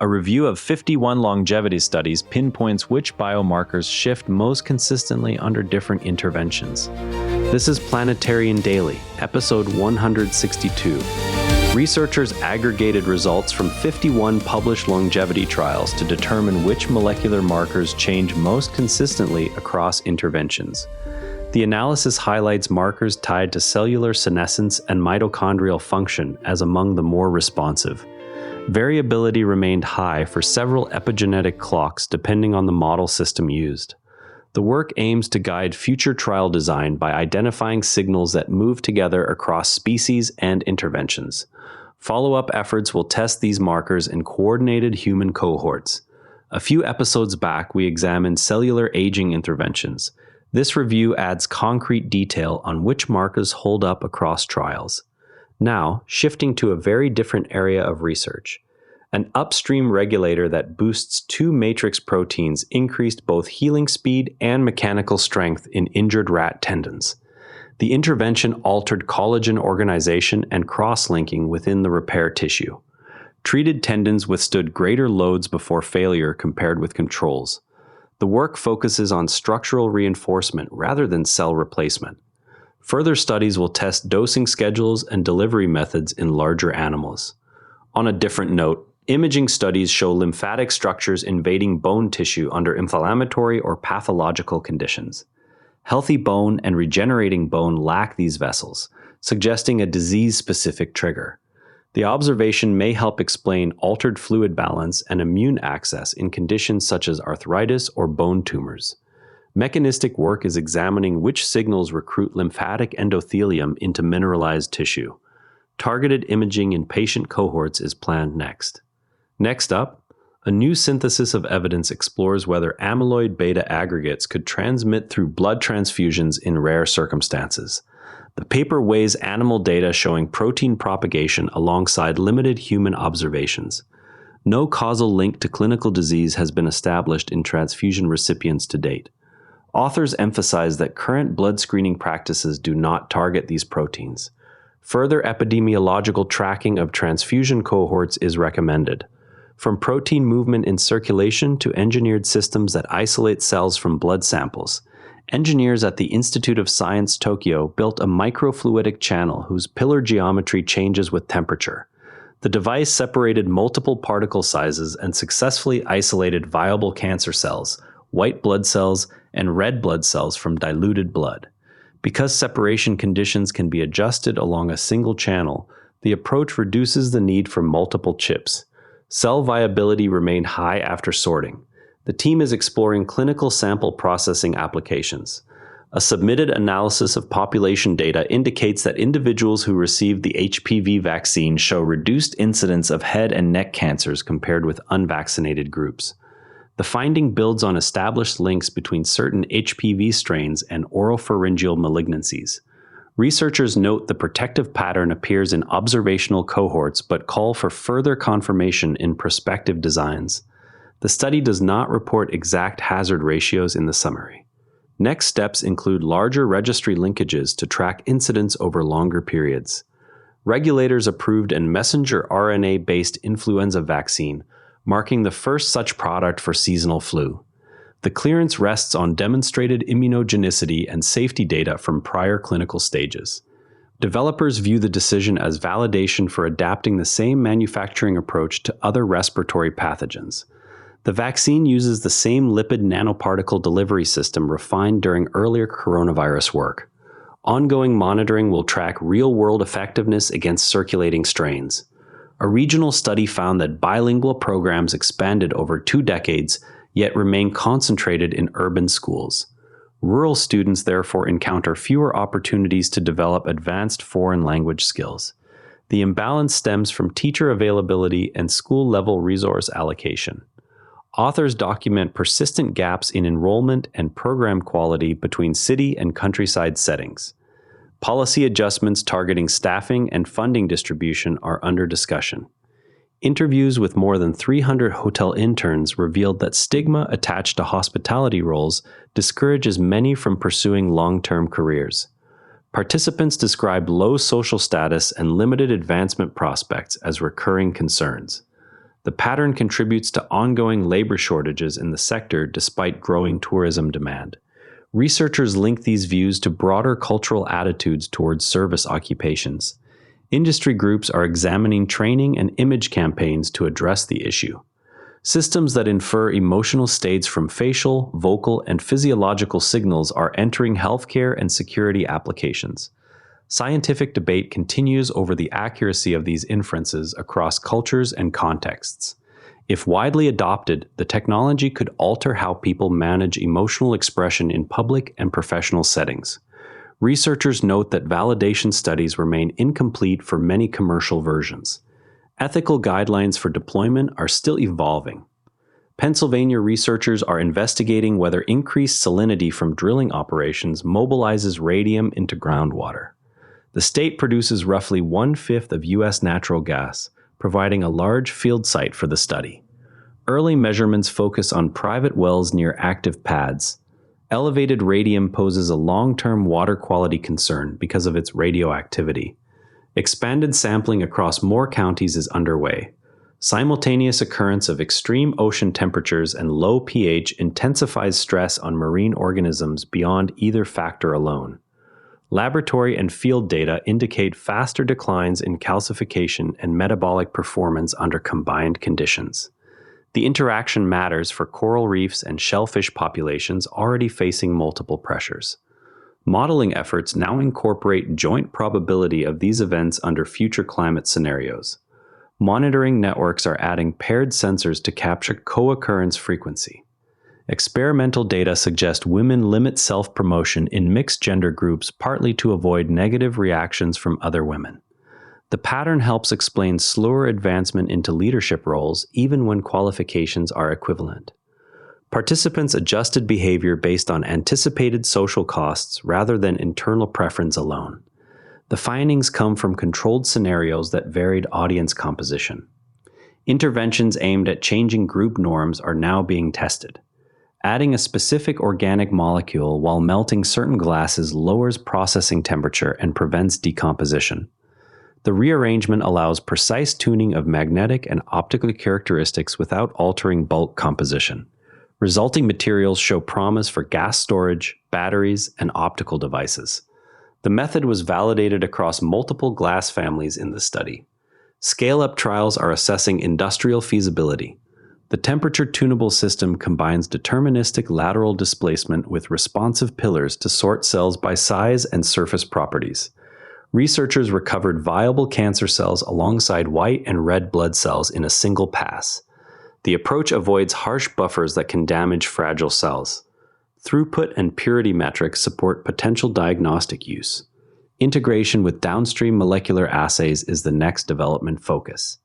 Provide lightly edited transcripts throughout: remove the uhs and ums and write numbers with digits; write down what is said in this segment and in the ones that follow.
A review of 51 longevity studies pinpoints which biomarkers shift most consistently under different interventions. This is Planetterrian Daily, episode 162. Researchers aggregated results from 51 published longevity trials to determine which molecular markers change most consistently across interventions. The analysis highlights markers tied to cellular senescence and mitochondrial function as among the more responsive. Variability remained high for several epigenetic clocks depending on the model system used. The work aims to guide future trial design by identifying signals that move together across species and interventions. Follow-up efforts will test these markers in coordinated human cohorts. A few episodes back, we examined cellular aging interventions. This review adds concrete detail on which markers hold up across trials. Now, shifting to a very different area of research. An upstream regulator that boosts two matrix proteins increased both healing speed and mechanical strength in injured rat tendons. The intervention altered collagen organization and cross-linking within the repair tissue. Treated tendons withstood greater loads before failure compared with controls. The work focuses on structural reinforcement rather than cell replacement. Further studies will test dosing schedules and delivery methods in larger animals. On a different note, imaging studies show lymphatic structures invading bone tissue under inflammatory or pathological conditions. Healthy bone and regenerating bone lack these vessels, suggesting a disease-specific trigger. The observation may help explain altered fluid balance and immune access in conditions such as arthritis or bone tumors. Mechanistic work is examining which signals recruit lymphatic endothelium into mineralized tissue. Targeted imaging in patient cohorts is planned next. Next up, a new synthesis of evidence explores whether amyloid beta aggregates could transmit through blood transfusions in rare circumstances. The paper weighs animal data showing protein propagation alongside limited human observations. No causal link to clinical disease has been established in transfusion recipients to date. Authors emphasize that current blood screening practices do not target these proteins. Further epidemiological tracking of transfusion cohorts is recommended. From protein movement in circulation to engineered systems that isolate cells from blood samples, engineers at the Institute of Science Tokyo built a microfluidic channel whose pillar geometry changes with temperature. The device separated multiple particle sizes and successfully isolated viable cancer cells, white blood cells, and red blood cells from diluted blood. Because separation conditions can be adjusted along a single channel, the approach reduces the need for multiple chips. Cell viability remained high after sorting. The team is exploring clinical sample processing applications. A submitted analysis of population data indicates that individuals who received the HPV vaccine show reduced incidence of head and neck cancers compared with unvaccinated groups. The finding builds on established links between certain HPV strains and oropharyngeal malignancies. Researchers note the protective pattern appears in observational cohorts but call for further confirmation in prospective designs. The study does not report exact hazard ratios in the summary. Next steps include larger registry linkages to track incidence over longer periods. Regulators approved a messenger RNA-based influenza vaccine, marking the first such product for seasonal flu. The clearance rests on demonstrated immunogenicity and safety data from prior clinical stages. Developers view the decision as validation for adapting the same manufacturing approach to other respiratory pathogens. The vaccine uses the same lipid nanoparticle delivery system refined during earlier coronavirus work. Ongoing monitoring will track real-world effectiveness against circulating strains. A regional study found that bilingual programs expanded over 2 decades, yet remain concentrated in urban schools. Rural students therefore encounter fewer opportunities to develop advanced foreign language skills. The imbalance stems from teacher availability and school-level resource allocation. Authors document persistent gaps in enrollment and program quality between city and countryside settings. Policy adjustments targeting staffing and funding distribution are under discussion. Interviews with more than 300 hotel interns revealed that stigma attached to hospitality roles discourages many from pursuing long-term careers. Participants described low social status and limited advancement prospects as recurring concerns. The pattern contributes to ongoing labor shortages in the sector despite growing tourism demand. Researchers link these views to broader cultural attitudes towards service occupations. Industry groups are examining training and image campaigns to address the issue. Systems that infer emotional states from facial, vocal, and physiological signals are entering healthcare and security applications. Scientific debate continues over the accuracy of these inferences across cultures and contexts. If widely adopted, the technology could alter how people manage emotional expression in public and professional settings. Researchers note that validation studies remain incomplete for many commercial versions. Ethical guidelines for deployment are still evolving. Pennsylvania researchers are investigating whether increased salinity from drilling operations mobilizes radium into groundwater. The state produces roughly 1/5 of U.S. natural gas, providing a large field site for the study. Early measurements focus on private wells near active pads. Elevated radium poses a long-term water quality concern because of its radioactivity. Expanded sampling across more counties is underway. Simultaneous occurrence of extreme ocean temperatures and low pH intensifies stress on marine organisms beyond either factor alone. Laboratory and field data indicate faster declines in calcification and metabolic performance under combined conditions. The interaction matters for coral reefs and shellfish populations already facing multiple pressures. Modeling efforts now incorporate joint probability of these events under future climate scenarios. Monitoring networks are adding paired sensors to capture co-occurrence frequency. Experimental data suggest women limit self-promotion in mixed gender groups partly to avoid negative reactions from other women. The pattern helps explain slower advancement into leadership roles even when qualifications are equivalent. Participants adjusted behavior based on anticipated social costs rather than internal preference alone. The findings come from controlled scenarios that varied audience composition. Interventions aimed at changing group norms are now being tested. Adding a specific organic molecule while melting certain glasses lowers processing temperature and prevents decomposition. The rearrangement allows precise tuning of magnetic and optical characteristics without altering bulk composition. Resulting materials show promise for gas storage, batteries, and optical devices. The method was validated across multiple glass families in the study. Scale-up trials are assessing industrial feasibility. The temperature-tunable system combines deterministic lateral displacement with responsive pillars to sort cells by size and surface properties. Researchers recovered viable cancer cells alongside white and red blood cells in a single pass. The approach avoids harsh buffers that can damage fragile cells. Throughput and purity metrics support potential diagnostic use. Integration with downstream molecular assays is the next development focus.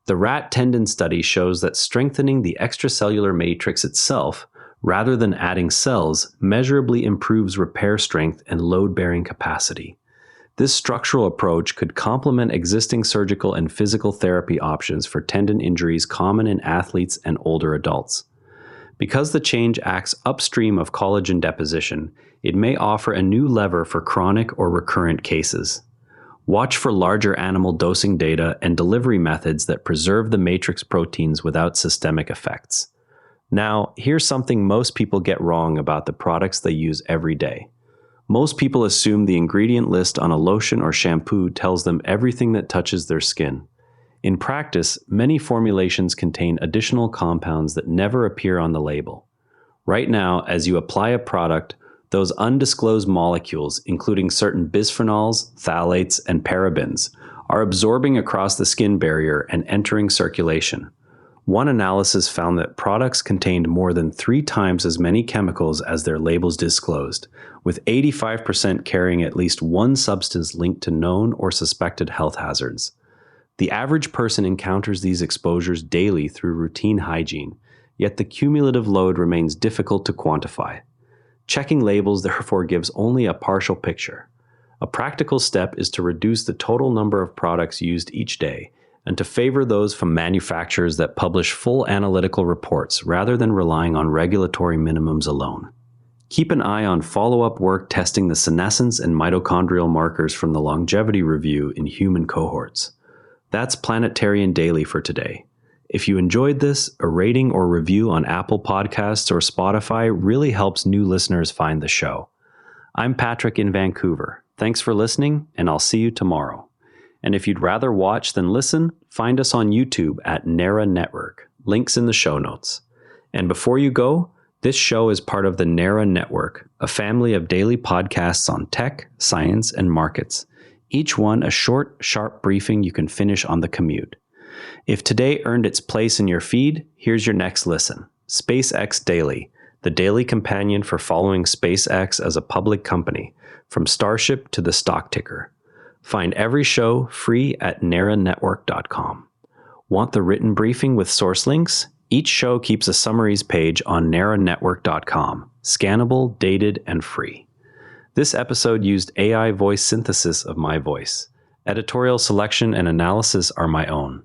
The rat tendon study shows that strengthening the extracellular matrix itself, rather than adding cells, measurably improves repair strength and load-bearing capacity. This structural approach could complement existing surgical and physical therapy options for tendon injuries common in athletes and older adults. Because the change acts upstream of collagen deposition, it may offer a new lever for chronic or recurrent cases. Watch for larger animal dosing data and delivery methods that preserve the matrix proteins without systemic effects. Now, here's something most people get wrong about the products they use every day. Most people assume the ingredient list on a lotion or shampoo tells them everything that touches their skin. In practice, many formulations contain additional compounds that never appear on the label. Right now, as you apply a product, those undisclosed molecules, including certain bisphenols, phthalates, and parabens, are absorbing across the skin barrier and entering circulation. One analysis found that products contained more than 3 times as many chemicals as their labels disclosed, with 85% carrying at least one substance linked to known or suspected health hazards. The average person encounters these exposures daily through routine hygiene, yet the cumulative load remains difficult to quantify. Checking labels therefore gives only a partial picture. A practical step is to reduce the total number of products used each day and to favor those from manufacturers that publish full analytical reports rather than relying on regulatory minimums alone. Keep an eye on follow-up work testing the senescence and mitochondrial markers from the longevity review in human cohorts. That's Planetterrian Daily for today. If you enjoyed this, a rating or review on Apple Podcasts or Spotify really helps new listeners find the show. I'm Patrick in Vancouver. Thanks for listening, and I'll see you tomorrow. And if you'd rather watch than listen, find us on YouTube at NARA Network. Links in the show notes. And before you go, this show is part of the NARA Network, a family of daily podcasts on tech, science, and markets. Each one a short, sharp briefing you can finish on the commute. If today earned its place in your feed, here's your next listen. SpaceX Daily, the daily companion for following SpaceX as a public company, from Starship to the stock ticker. Find every show free at naranetwork.com. Want the written briefing with source links? Each show keeps a summaries page on naranetwork.com, scannable, dated, and free. This episode used AI voice synthesis of my voice. Editorial selection and analysis are my own.